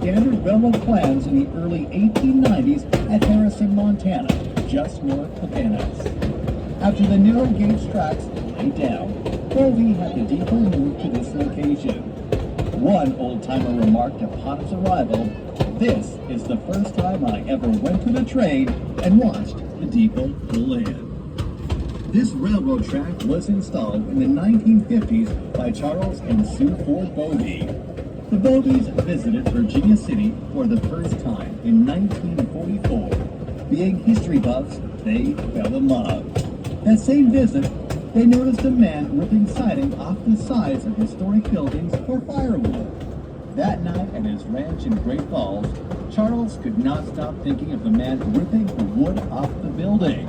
standard railroad plans in the early 1890s at Harrison, Montana, just north of Venice. After the narrow gauge tracks laid down, Bovee had the depot moved to this location. One old-timer remarked upon its arrival, "This is the first time I ever went to the train and watched the depot pull in." This railroad track was installed in the 1950s by Charles and Sue Ford Bovee. The Bovees visited Virginia City for the first time in 1944. Being history buffs, they fell in love. That same visit, they noticed a man ripping siding off the sides of historic buildings for firewood. That night at his ranch in Great Falls, Charles could not stop thinking of the man ripping the wood off the building.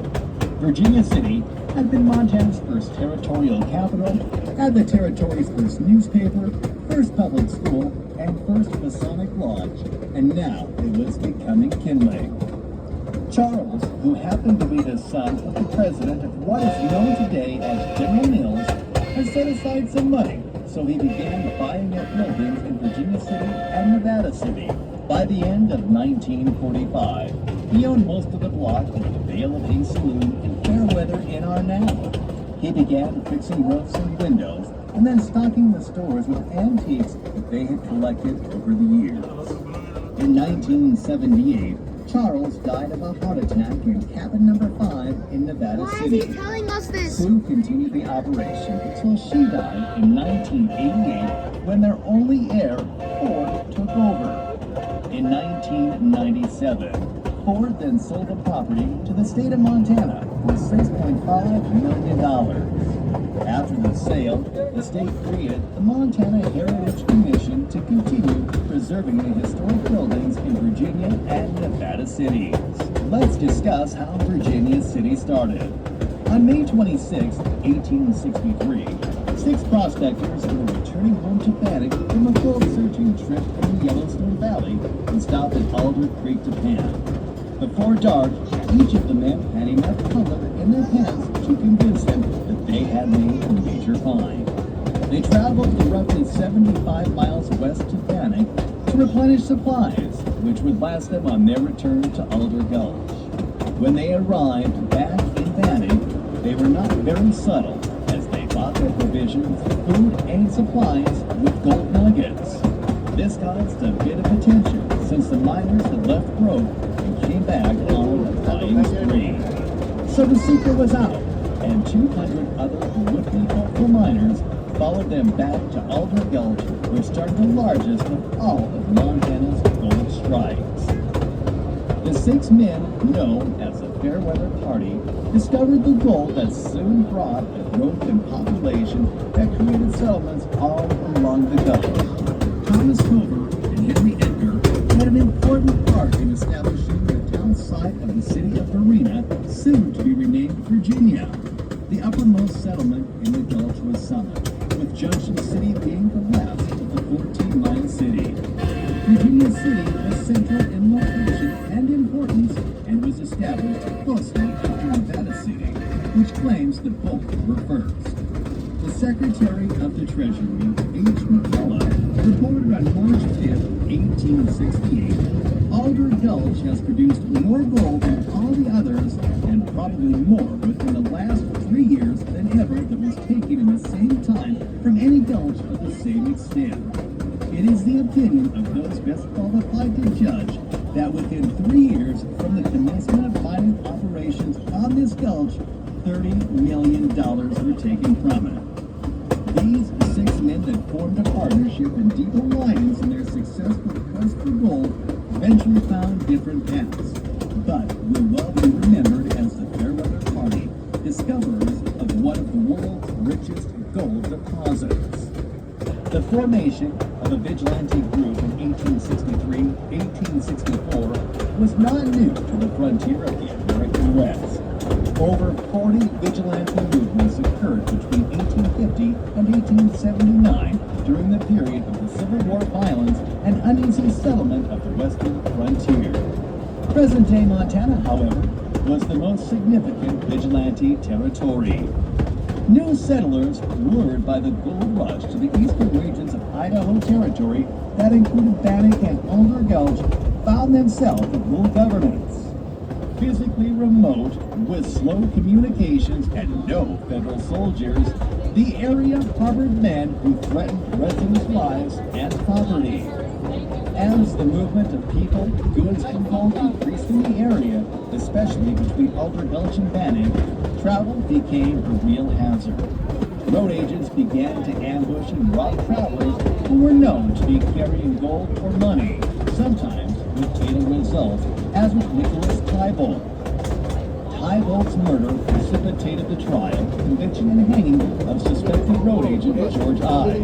Virginia City had been Montana's first territorial capital, had the territory's first newspaper, first public school, and first Masonic lodge, and now it was becoming kindling. Charles, who happened to be the son of the president of what is known today as General Mills, had set aside some money, so he began buying up buildings in Virginia City and Nevada City. By the end of 1945, he owned most of the block of the Vale of Hay Saloon in Fairweather in Arnell. He began fixing roofs and windows, and then stocking the stores with antiques that they had collected over the years. In 1978, Charles died of a heart attack in cabin number 5 in Nevada City. Why is he telling us this? Sue continued the operation until she died in 1988 when their only heir, Ford, took over. In 1997, Ford then sold the property to the state of Montana for $6.5 million. After the sale, the state created the Montana Heritage Commission to continue preserving the historic buildings in Virginia and Nevada cities. Let's discuss how Virginia City started. On May 26, 1863, 6 prospectors were returning home to Bannock from a gold-searching trip in the Yellowstone Valley and stopped at Alder Creek to pan. Before dark, each of the men had enough color in their pants to convince them that they had made a major find. They traveled the roughly 75 miles west to Bannock to replenish supplies, which would last them on their return to Alder Gulch. When they arrived back in Bannock, they were not very subtle, as they bought their provisions, food, and supplies with gold nuggets. This caused a bit of attention, since the miners had left broke and came back on a buying spree. So the secret was out, and 200 other would-be hopeful miners followed them back to Alder Gulch, which started the largest of all of Montana's gold strikes. The 6 men, known as the Fairweather Party, discovered the gold that soon brought a growth in population that created settlements all along the gulch. Thomas Hoover and Henry Edgar had an important part in establishing the town site of the city of Varina, soon to be renamed Virginia. The uppermost settlement in the gulch was Summit, with Junction City being the last of the 14-mile city. Virginia City was central in location and importance and was established closely after Nevada City, which claims that both were first. The Secretary of the Treasury, H. McCullough, reported on March 5, 1868, Alder Gulch has produced more gold than all the others, and probably more within the last 3 years than ever that was taken in the same time from any gulch of the same extent. It is the opinion of those best qualified to judge that within 3 years from the commencement of mining operations on this gulch, $30 million were taken from it. These 6 men that formed a partnership and deep alliance in their successful quest for gold eventually found different paths, but will well be remembered as the Fairweather Party, discoverers of one of the world's richest gold deposits. The formation of a vigilante group in 1863-1864 was not new to the frontier of the American West. Over 40 vigilante movements occurred between 1850 and 1879 during the period of the Civil War violence and uneasy settlement of the western frontier. Present-day Montana, however, was the most significant vigilante territory. New settlers lured by the gold rush to the eastern regions of Idaho Territory that included Bannock and Alder Gulch found themselves with little governments. Physically remote, with slow communications and no federal soldiers, the area harbored men who threatened residents' lives and property. As the movement of people, goods, and gold increased in the area, especially between Alder Gulch and Bannock, travel became a real hazard. Road agents began to ambush and rob travelers who were known to be carrying gold or money, sometimes with fatal results, as with Nicholas Tybolt. Tybolt's murder precipitated the trial, conviction, and hanging of suspected road agent George Ives.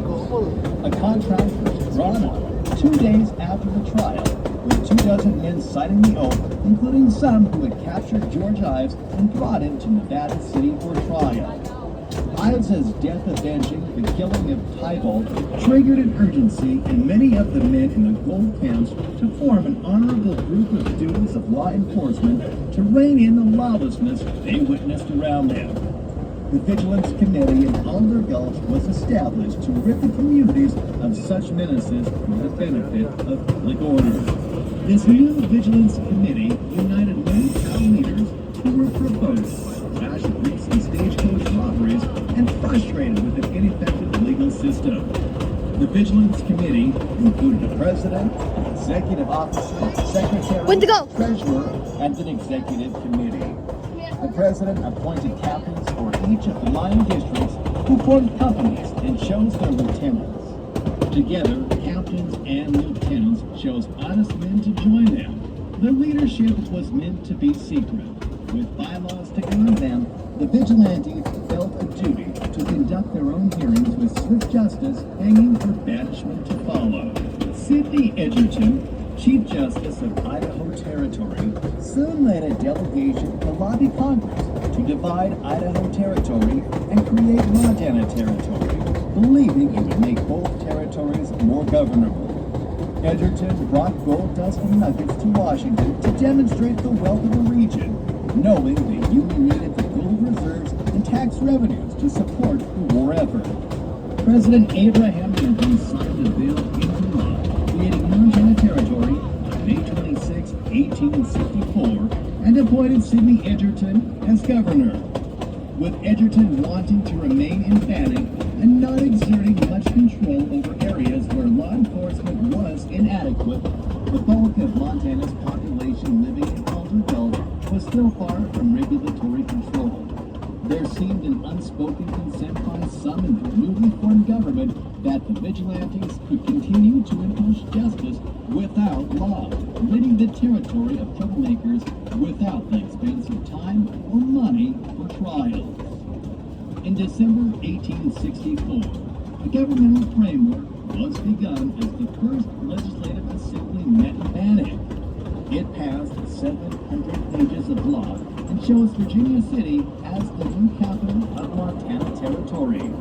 A contract was drawn up 2 days after the trial, with 24 men signing the oath, including some who had captured George Ives and brought him to Nevada City for trial. Ives' death avenging the killing of Tybolt triggered an urgency in many of the men in the gold camps to form an honorable group of students of law enforcement to rein in the lawlessness they witnessed around them. The Vigilance Committee in Alder Gulch was established to rid the communities of such menaces for the benefit of public order. This new Vigilance Committee united many town leaders who were provoked by the rash of recent stagecoach robberies and frustrated with an ineffective legal system. The Vigilance Committee included a president, an executive officer, secretary, treasurer, and an executive committee. The president appointed captains for each of the 9 districts who formed companies and chose their lieutenants. Together, captains and lieutenants chose honest men to join them. Their leadership was meant to be secret. With bylaws to guide them, the vigilantes felt a duty to conduct their own hearings with swift justice hanging for banishment to follow. Sidney Edgerton, Chief Justice of Idaho Territory, soon led a delegation to lobby Congress to divide Idaho Territory and create Montana Territory, believing it would make both territories more governable. Edgerton brought gold dust and nuggets to Washington to demonstrate the wealth of the region, knowing the Union needed the gold reserves and tax revenues to support the war effort. President Abraham Lincoln signed a bill into law, creating Montana Territory on May 26, 1864, and appointed Sidney Edgerton as governor. With Edgerton wanting to remain in Bannock and not exerting much control over areas where law enforcement was inadequate, the bulk of Montana's population living in Alder Gulch was still far from regulatory control. There seemed an unspoken consent by some in the newly formed government that the vigilantes could continue to enforce justice without law, ridding the territory of troublemakers without the expense of time or money for trials. In December 1864, a governmental framework was begun as the first legislative assembly met in Bannock. It passed 700 pages of law and chose Virginia City as the new capital of Montana Territory.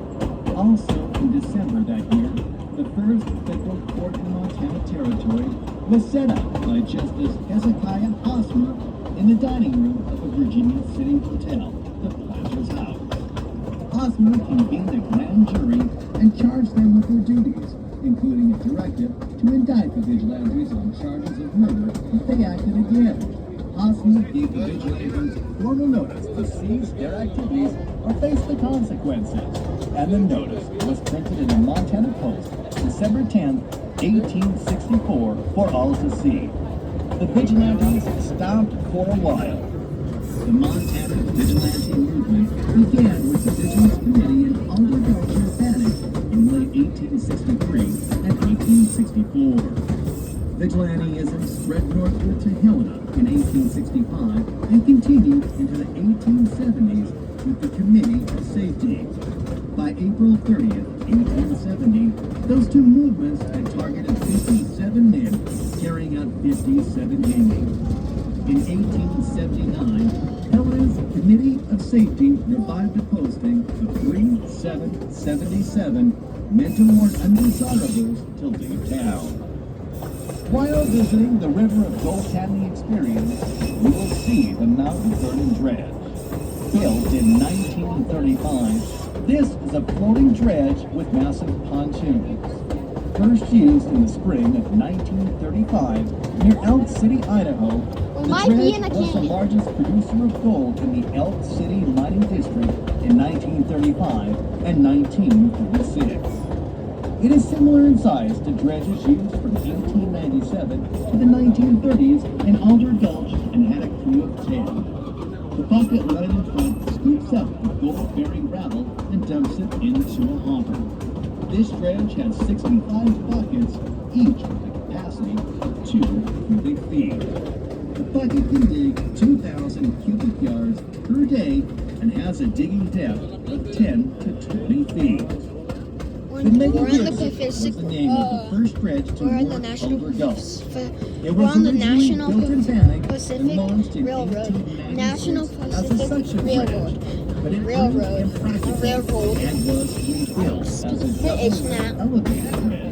Also in December that year, the first federal court in Montana Territory was set up by Justice Hezekiah Hosmer in the dining room of a Virginia City hotel, the Planters House. Hosmer convened a grand jury and charged them with their duties, including a directive to indict the vigilantes on charges of murder if they acted again. Hosmer gave the vigilantes formal notice to cease their activities or face the consequences, and the notice was printed in the Montana Post, December 10, 1864, for all to see. The vigilantes stopped for a while. The Montana Vigilante Movement began with the Vigilance Committee in Alder Gulch and Bannock in late 1863 and 1864. Vigilantism spread northward to Helena in 1865 and continued into the 1870s with the Committee of Safety. By April 30th, 1870, those two movements had targeted 57 men, carrying out 57 hangings. In 1879, Helena's Committee of Safety revived a posting of 3777 meant to warn undesirables to leave town. While visiting the River of Gold Canyon experience, you will see the Mountain Burning Dredge. Built in 1935, this is a floating dredge with massive pontoons. First used in the spring of 1935 near Elk City, Idaho, the dredge was the largest producer of gold in the Elk City mining district in 1935 and 1936. It is similar in size to dredges used from 1897 to the 1930s in Alder Gulch and had a crew of 10. The bucket loaded in front scoops up the gold-bearing gravel and dumps it into a hopper. This dredge has 65 buckets, each with a capacity of 2 cubic feet. The bucket can dig 2,000 cubic yards per day and has a digging depth of 10 to 20 feet. The Mega Gibson was the name of the first dredge to work Alder Gulch. It was originally built in Bannock and launched in 1896 as a suction dredge, but it proved impractical and was rebuilt as a double elevated dredge.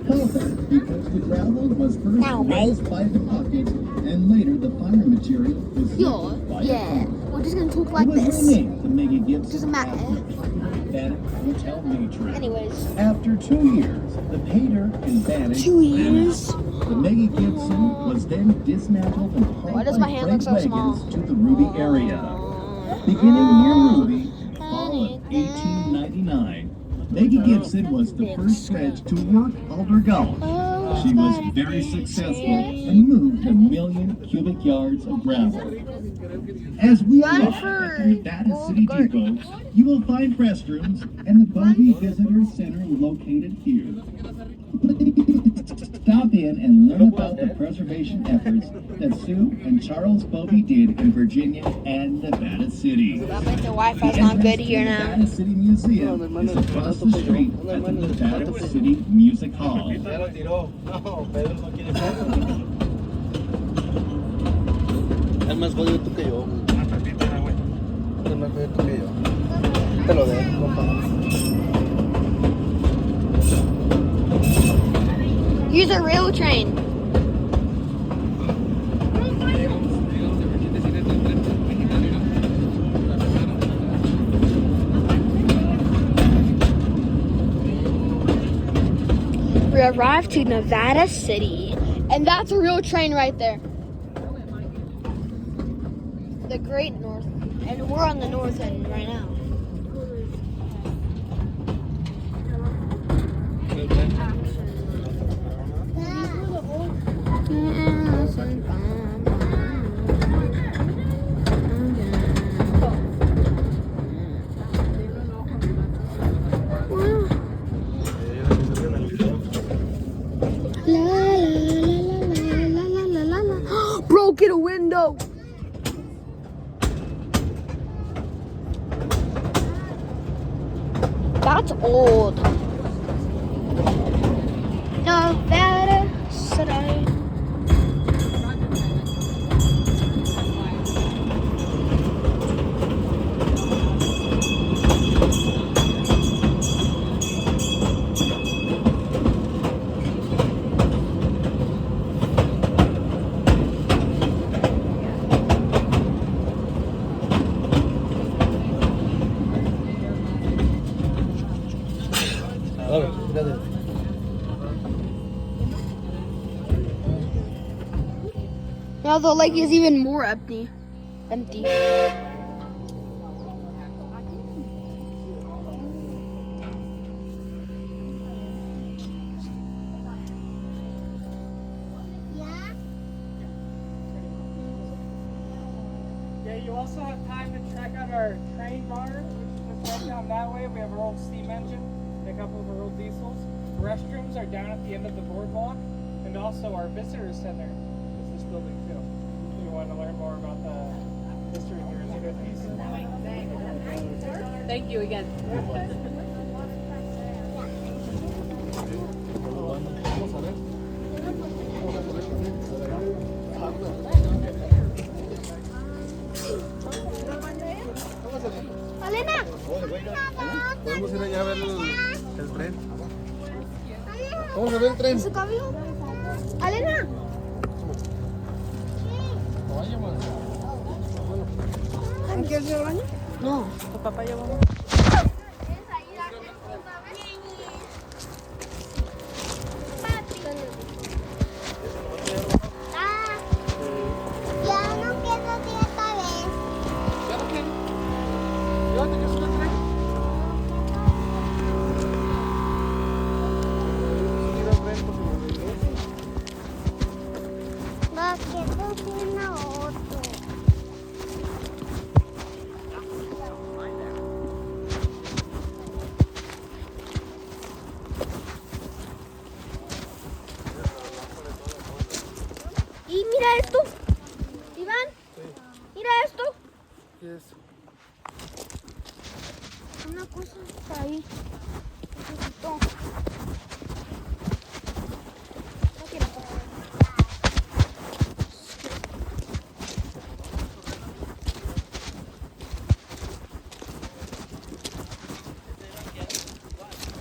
However, because the gravel was first raised by the bucket and later the finer material was lifted by a pump. We're just gonna talk like It was this. renamed the Mega Gibson Doesn't matter. after Bannock Hotel matron. Anyways, After 2 years, the Pater and Bannock 2 years. The Mega Gibson was then dismantled and hauled Why does by my hand freight look so wagons small? to the Ruby area. Beginning near Ruby, fall of 1899, Mega Gibson was the first dredge to work Alder Gulch. She was very successful and moved 1 million cubic yards of gravel. As we Run walk for at the Nevada City Gold Depot, you will find restrooms and the Bovee Visitor Center located here. Stop in and learn about the preservation efforts that Sue and Charles Bovee did in Virginia and Nevada City. I bet the Wi-Fi's not good here The now. Nevada City Museum is across the street at the Nevada City Music Hall. Ya lo tiró. No, Pedro no quiere ser. Es más jodido tú que yo. Es más jodido tú que yo. Te lo dejo, compa. Use a rail train. We arrived to Nevada City, and that's a real train right there. The Great North, and we're on the north end right now. Bro, get a window. That's old. Nevada City. Dale, dale. Now the lake is even more empty. Yeah, you also have time to check out our train barn, which is just right down that way. We have our old steam engine and a couple of our old diesels. Restrooms are down at the end of the boardwalk, and also our visitor center is this building too. If you want to learn more about the history here in the 50s. Thank you again. Alena, Podemos ir allá a ver el tren. Vamos a ver el tren. Alena. ¿Quieres ir al baño? No. Tu papá llevó. que tú tienes otro. Y mira esto. Iván, mira esto. ¿Qué es? Una cosa está ahí. Necesito. No quiero.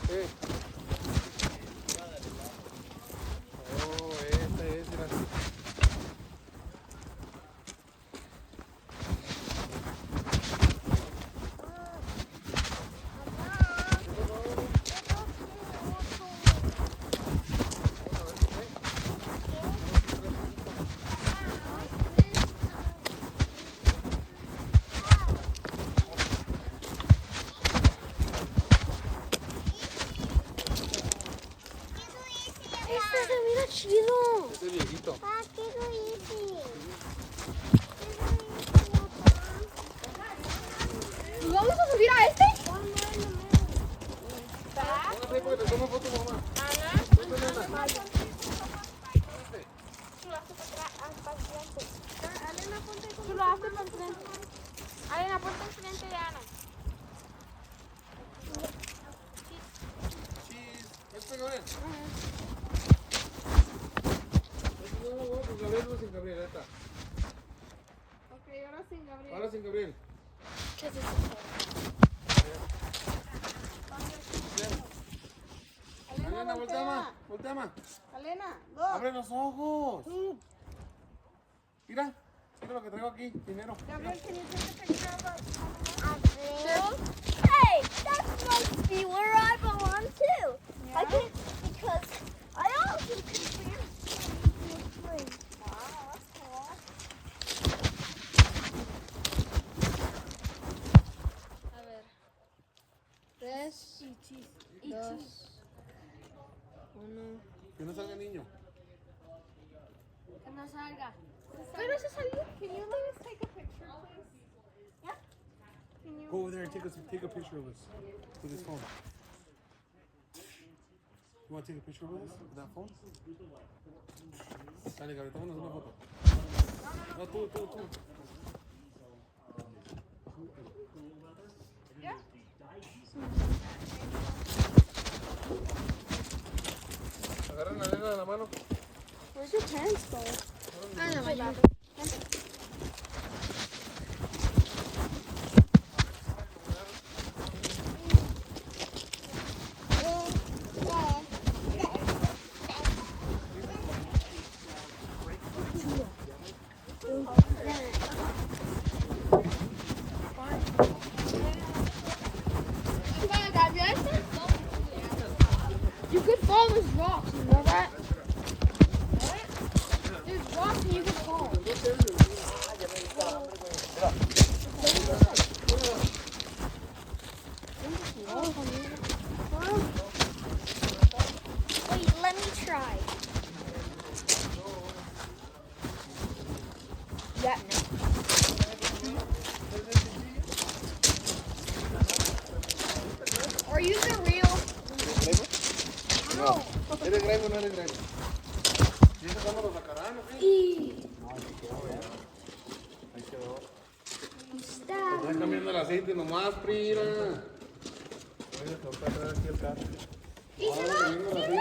¿Qué? Oh, este es, mira. Este se mira chido. Este es viejito. Ah, ¿qué lo hice? ¿Y vamos a subir a este? Póngase ahí porque te tomo foto, mamá. Tú lo haces para enfrente. Alena, ponte enfrente de Ana. Este, Gabriel. No, pues Gabriel no sin Gabriel, ahí está. Ok, ahora sin Gabriel. Ahora sin Gabriel. ¿Qué es eso? Alena, voltea más. Voltea más. Alena, Abre los ojos. Mira. Mira lo que traigo aquí. Dinero. Gabriel, can you take a picture of us? A ver. Hey, that must be where I belong to. I can because I also can see this place. Wow, that's cool. A ver. 3, 2, 1. Que no salga el niño. Que no salga. Pero se salió. Can you let us take a picture, please? Yeah. Can you? Go over there and take a picture of us with his phone. You want to take a picture with us with that phone? Dale, Gabriel, tómanos una foto. No, tú. Yeah. Agarren a Elena de la mano. Where's your parents go? Ah, no, my dad. You could fall those rocks, you know that? There's rocks and you could fall. Wait, let me try. Yeah. Or use the real. No. ¿Eres grave o no eres grave? ¿Y eso cuándo lo sacarán o qué? Ahí quedó. Están cambiando el aceite nomás, Prira. Oye, te voy a traer aquí el carro. Ahora cambiando el aceite.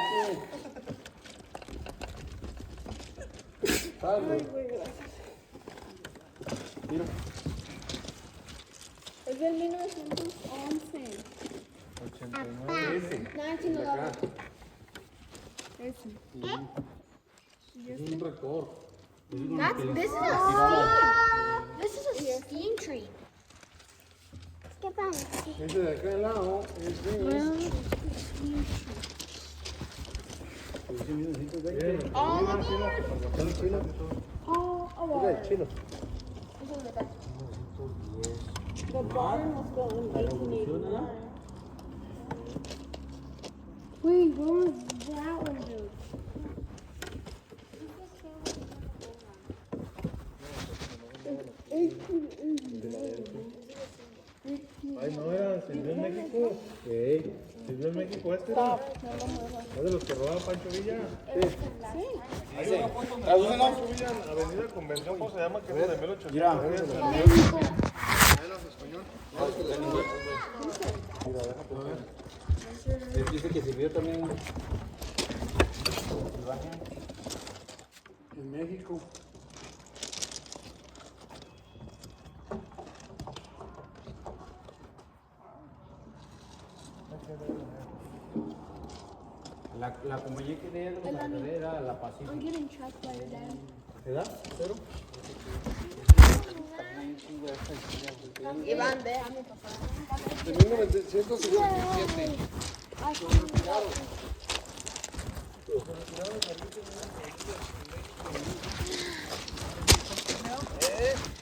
Salve. Mira. Es del 1911. 89. Ese. 1911. Ese. Es un récord. This is a steam train. ¿Qué pasa? Ese de acá al lado es de... All aboard. All aboard. The barn was built in 1889. Wait, when was that one built? no era, sirvió en México. Ey, sirvió en México este. ¿No? ¿Es de los que robaba Pancho Villa? Sí. Hay una foto donde robaba Pancho Villa en Avenida Convención, ¿cómo se llama? Que es de 1800. Mira, dice que sirvió también en México. La compañía que tenía de la carrera era la Pacífico. ¿Edad? ¿Cero? Iván, déjame pasar. De 1967.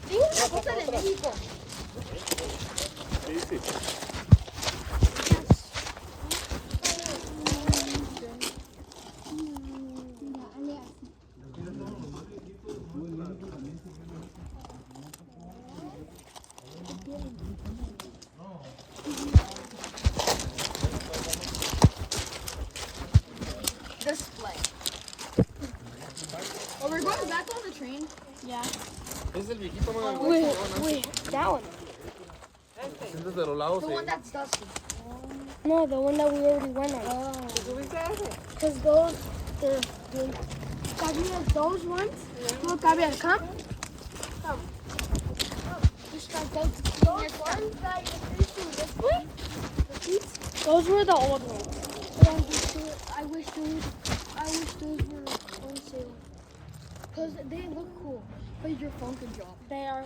Digo una cosa de México. Sí, sí. Display. Oh, we're going back on the train? Yeah. Es el viejito, ¿no? Wait, that one. Sientes de los lados. The one that's dusty. No, the one that we already went on. Oh. Because those, Gabriel, those ones. Look, Gabriel, come. Come. Just like go to clean your car. This way? Those were the old ones. I wish those were on sale. Because they look cool. But your phone could drop. They're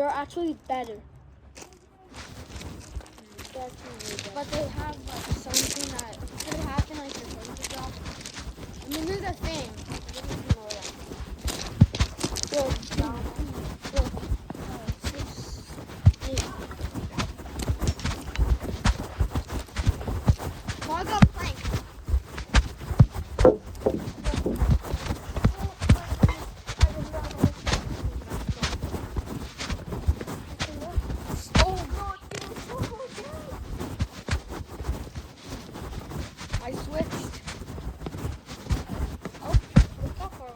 actually better. They're actually really better. But they have like something that could happen, like your phone could drop. I mean, they're the same. I don't know that. Look, look. 6, 8. Log up plank. I switched. Oh, look how far away.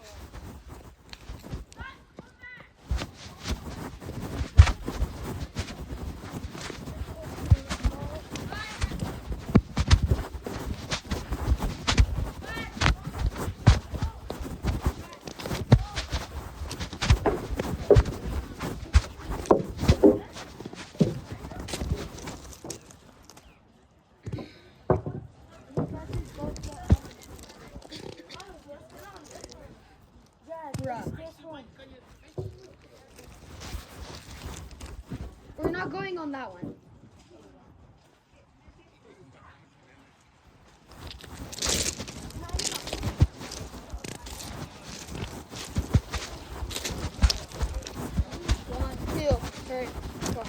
We're not going on that one. One, two, three, four.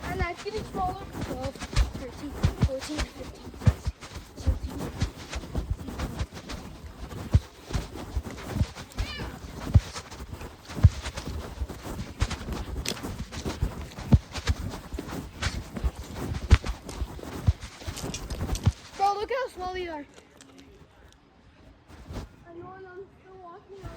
And that's getting smaller. 12, 13, 14, 15, 16, 17. Bro, look how small these are. I know, and I'm still walking on it.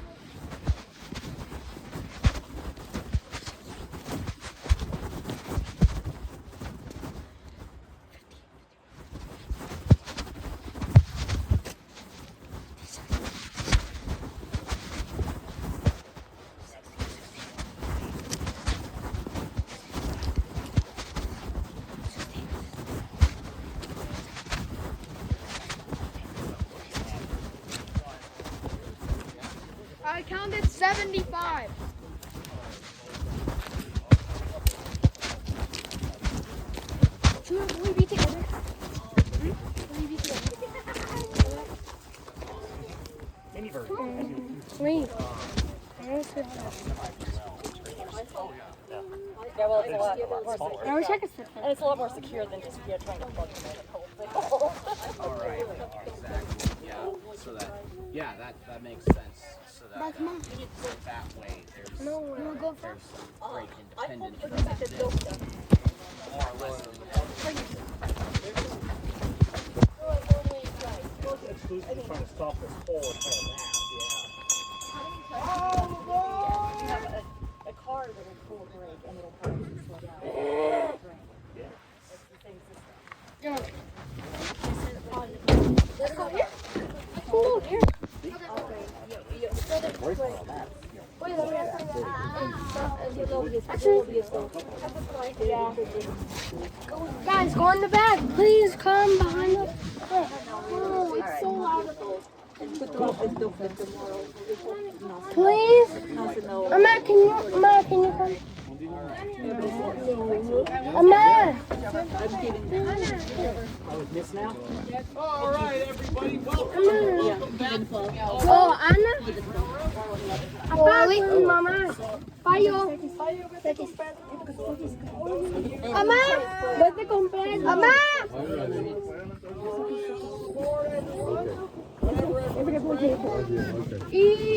I counted 75. Will we be together? Will we be together? Wait. Yeah, well, it's a lot more I wish I could sit and it's a lot more secure than just trying to plug them in and hold it. Right, exactly. Yeah, so that makes sense. That's mom. That way, there's No, you wanna go first? break I hope independent. we're gonna get those done. More or less than Exclusively trying to stop this whole entire mass, You have a car that'll pull a brake and it'll park and slow down. It's the same system. Let's go here. Let's go here. Guys, go in the back. Please come behind us. Oh, it's so loud. Please. Amma, can you come? Amma. All right, everybody, welcome. Oh, Anna? Apa? Mama. Payo. Ama. Vete con Pedro. Ama. Y